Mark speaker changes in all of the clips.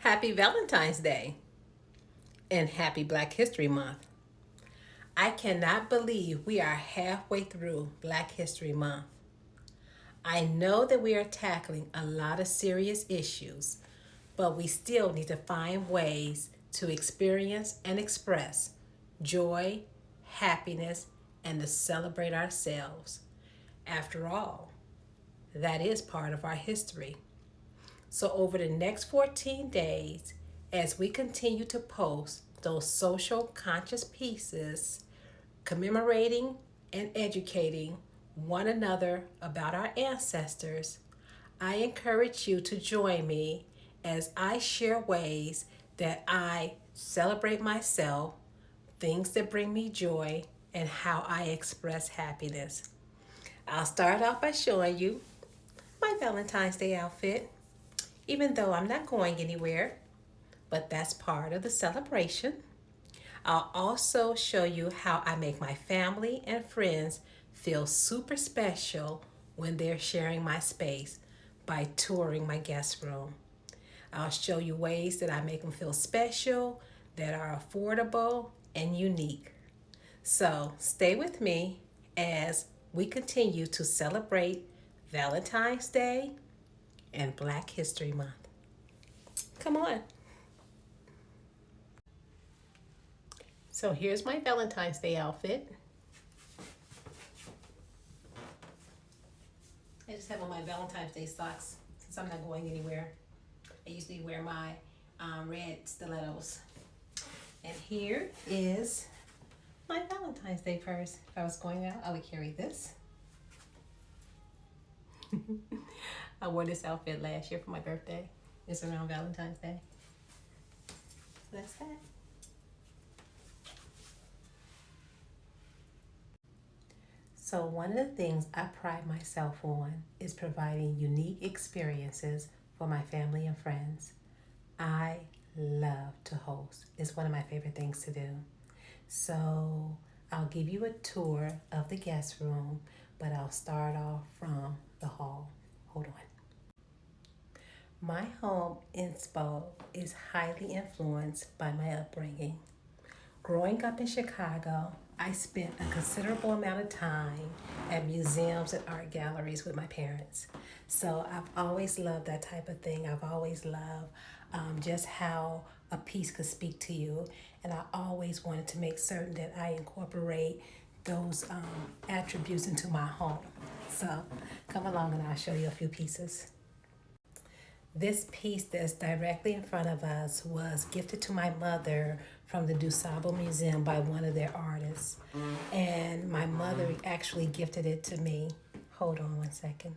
Speaker 1: Happy Valentine's Day and happy Black History Month. I cannot believe we are halfway through Black History Month. I know that we are tackling a lot of serious issues, but we still need to find ways to experience and express joy, happiness, and to celebrate ourselves. After all, that is part of our history. So, over the next 14 days, as we continue to post those social conscious pieces commemorating and educating one another about our ancestors, I encourage you to join me as I share ways that I celebrate myself, things that bring me joy, and how I express happiness. I'll start off by showing you my Valentine's Day outfit, even though I'm not going anywhere, but that's part of the celebration. I'll also show you how I make my family and friends feel super special when they're sharing my space by touring my guest room. I'll show you ways that I make them feel special, that are affordable and unique. So stay with me as we continue to celebrate Valentine's Day and Black History Month. Come on. So here's my Valentine's Day outfit. I just have on my Valentine's Day socks since I'm not going anywhere. I usually wear my red stilettos. And here is my Valentine's Day purse. If I was going out, I would carry this. I wore this outfit last year for my birthday. It's around Valentine's Day. So that's that. So one of the things I pride myself on is providing unique experiences for my family and friends. I love to host. It's one of my favorite things to do. So I'll give you a tour of the guest room, but I'll start off from the hall. Hold on. My home inspo is highly influenced by my upbringing. Growing up in Chicago, I spent a considerable amount of time at museums and art galleries with my parents. So I've always loved that type of thing. I've always loved just how a piece could speak to you. And I always wanted to make certain that I incorporate those attributes into my home. So come along and I'll show you a few pieces. This piece that's directly in front of us was gifted to my mother from the DuSable Museum by one of their artists. And my mother actually gifted it to me. Hold on one second.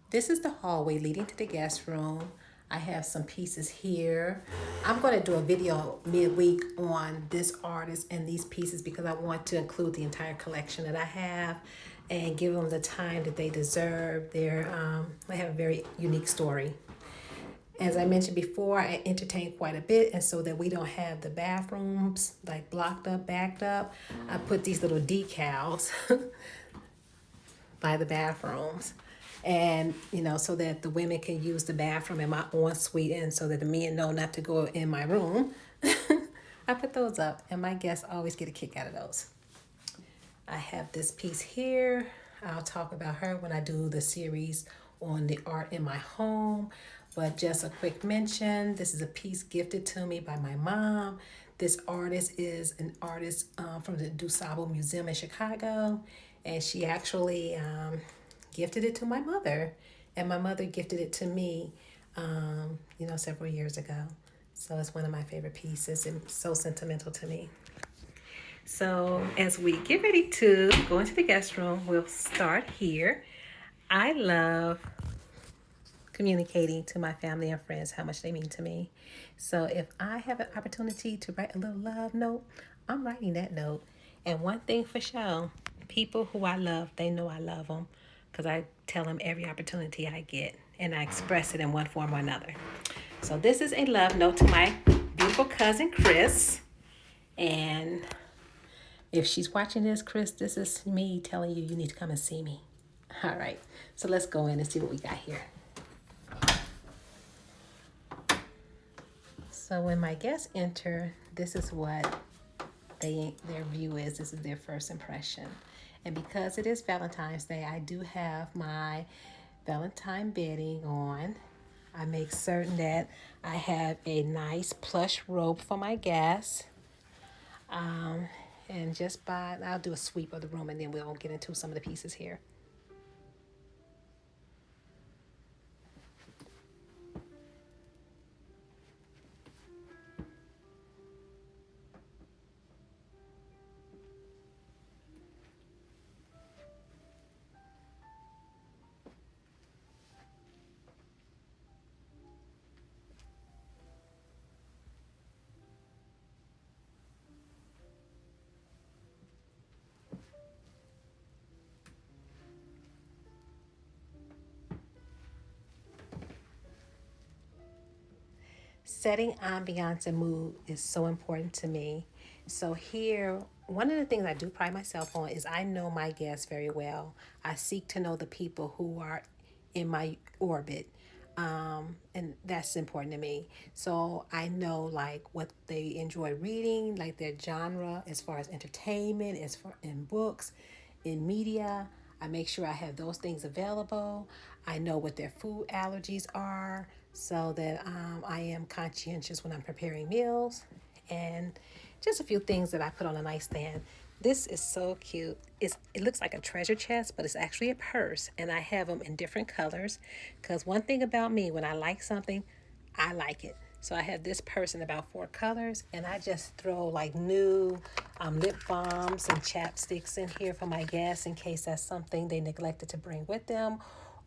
Speaker 1: This is the hallway leading to the guest room. I have some pieces here. I'm going to do a video midweek on this artist and these pieces because I want to include the entire collection that I have and give them the time that they deserve. They have a very unique story. As I mentioned before, I entertain quite a bit, and so that we don't have the bathrooms like blocked up, backed up, I put these little decals by the bathrooms. And, so that the women can use the bathroom in my ensuite and so that the men know not to go in my room. I put those up, and my guests always get a kick out of those. I have this piece here. I'll talk about her when I do the series on the art in my home. But just a quick mention, this is a piece gifted to me by my mom. This artist is an artist from the DuSable Museum in Chicago. And she actually gifted it to my mother. And my mother gifted it to me, several years ago. So it's one of my favorite pieces and so sentimental to me. So as we get ready to go into the guest room, we'll start here. I love communicating to my family and friends how much they mean to me. So if I have an opportunity to write a little love note, I'm writing that note. And one thing for sure, people who I love, they know I love them because I tell them every opportunity I get and I express it in one form or another. So this is a love note to my beautiful cousin, Chris. And if she's watching this, Chris, this is me telling you you need to come and see me. All right, so let's go in and see what we got here. So when my guests enter, this is what their view is. This is their first impression. And because it is Valentine's Day, I do have my Valentine bedding on. I make certain that I have a nice plush robe for my guests. And I'll do a sweep of the room and then we'll get into some of the pieces here. Setting ambiance and mood is so important to me. So here, one of the things I do pride myself on is I know my guests very well. I seek to know the people who are in my orbit. And that's important to me. So I know like what they enjoy reading, like their genre as far as entertainment, as far in books, in media. I make sure I have those things available. I know what their food allergies are so that I am conscientious when I'm preparing meals. And just a few things that I put on a nightstand. This is so cute. It looks like a treasure chest, but it's actually a purse. And I have them in different colors. Because one thing about me, when I like something, I like it. So I have this purse in about 4 colors, and I just throw like new lip balms and chapsticks in here for my guests in case that's something they neglected to bring with them,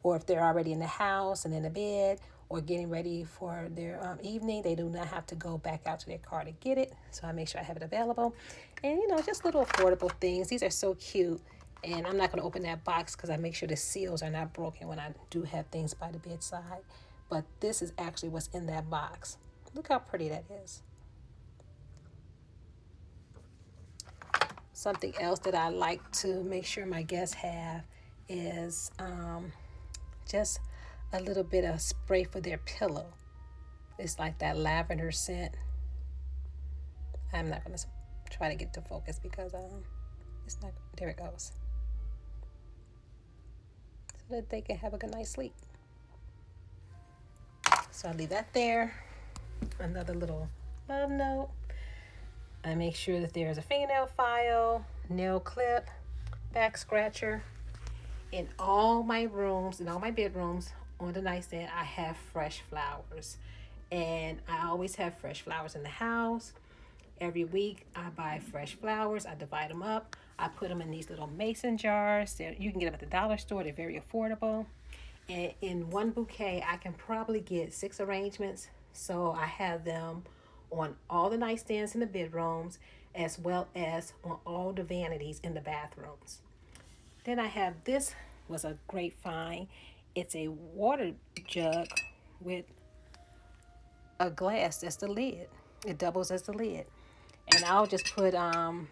Speaker 1: or if they're already in the house and in the bed or getting ready for their evening, they do not have to go back out to their car to get it. So I make sure I have it available. And just little affordable things. These are so cute. And I'm not going to open that box because I make sure the seals are not broken when I do have things by the bedside. But this is actually what's in that box. Look how pretty that is. Something else that I like to make sure my guests have is just a little bit of spray for their pillow. It's like that lavender scent. I'm not going to try to get to focus because it's not. There it goes. So that they can have a good night's sleep. So I leave that there. Another little love note. I make sure that there's a fingernail file, nail clip, back scratcher. In all my rooms, in all my bedrooms, on the nightstand, I have fresh flowers. And I always have fresh flowers in the house. Every week, I buy fresh flowers. I divide them up. I put them in these little mason jars. You can get them at the dollar store. They're very affordable. And in one bouquet, I can probably get 6 arrangements. So I have them on all the nightstands in the bedrooms, as well as on all the vanities in the bathrooms. Then I have this was a great find. It's a water jug with a glass that's the lid. It doubles as the lid. And I'll just put a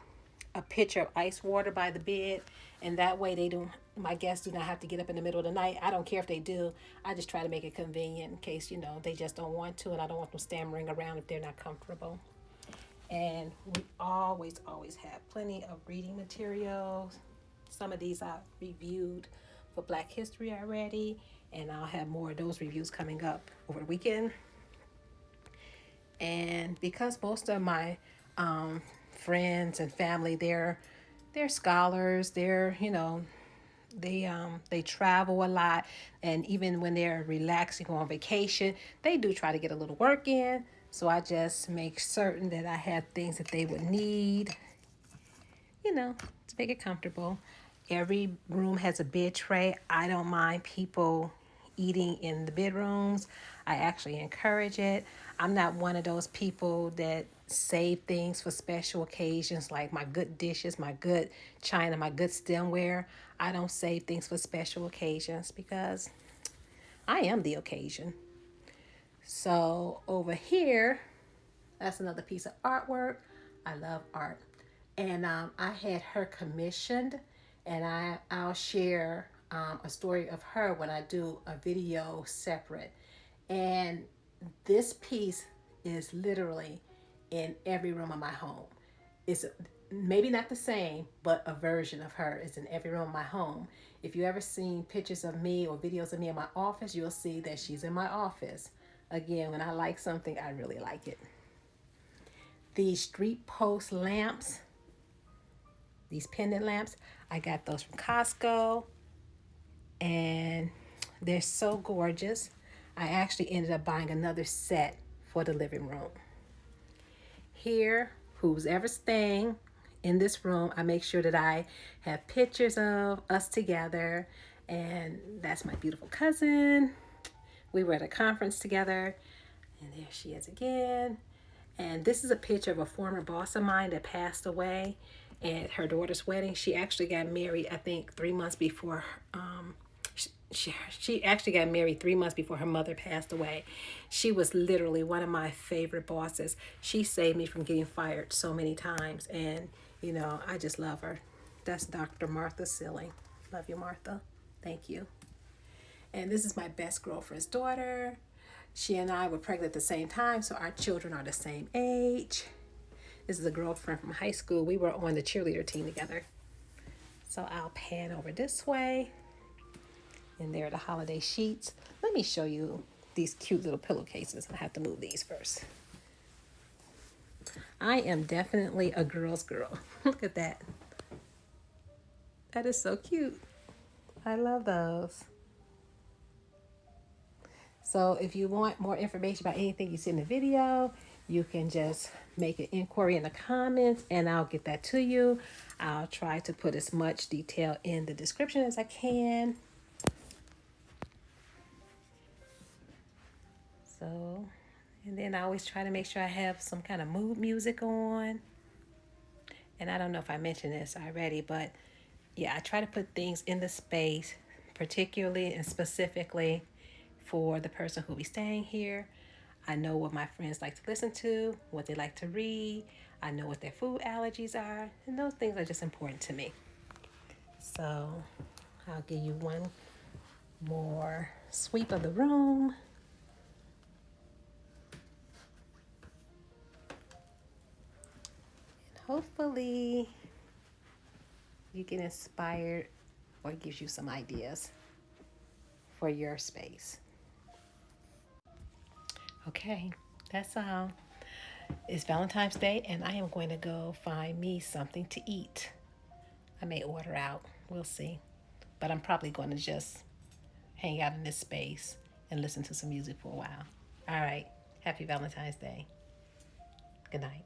Speaker 1: pitcher of ice water by the bed, and that way my guests do not have to get up in the middle of the night. I don't care if they do. I just try to make it convenient in case they just don't want to, and I don't want them stammering around if they're not comfortable. And we always have plenty of reading materials. Some of these I've reviewed for Black History already, and I'll have more of those reviews coming up over the weekend. And because most of my friends and family, they're scholars, they travel a lot, and even when they're relaxing or on vacation, they do try to get a little work in. So I just make certain that I have things that they would need, to make it comfortable. Every room has a bed tray. I don't mind people eating in the bedrooms. I actually encourage it. I'm not one of those people that save things for special occasions like my good dishes, my good china, my good stemware. I don't save things for special occasions because I am the occasion. So over here, that's another piece of artwork. I love art. And I had her commissioned, and I'll share a story of her when I do a video separate. And this piece is literally in every room of my home. It's maybe not the same, but a version of her is in every room of my home. If you ever seen pictures of me or videos of me in my office, you'll see that she's in my office. Again, when I like something, I really like it. These street post lamps, these pendant lamps, I got those from Costco, and they're so gorgeous. I actually ended up buying another set for the living room. Here, who's ever staying in this room, I make sure that I have pictures of us together. And that's my beautiful cousin. We were at a conference together. And there she is again. And this is a picture of a former boss of mine that passed away at her daughter's wedding. She actually got married, I think, 3 months before she actually got married 3 months before her mother passed away. She was literally one of my favorite bosses. She saved me from getting fired so many times, and I just love her. That's Dr. Martha Silling. Love you, Martha. Thank you. And this is my best girlfriend's daughter. She and I were pregnant at the same time, so our children are the same age. This is a girlfriend from high school. We were on the cheerleader team together. So I'll pan over this way. And there are the holiday sheets. Let me show you these cute little pillowcases. I have to move these first. I am definitely a girl's girl. Look at that. That is so cute. I love those. So if you want more information about anything you see in the video, you can just make an inquiry in the comments and I'll get that to you. I'll try to put as much detail in the description as I can. So, and then I always try to make sure I have some kind of mood music on. And I don't know if I mentioned this already, but yeah, I try to put things in the space, particularly and specifically for the person who will be staying here. I know what my friends like to listen to, what they like to read. I know what their food allergies are, and those things are just important to me. So I'll give you one more sweep of the room. Hopefully you get inspired or it gives you some ideas for your space. Okay, that's all. It's Valentine's Day and I am going to go find me something to eat. I may order out, we'll see. But I'm probably going to just hang out in this space and listen to some music for a while. All right, happy Valentine's Day. Good night.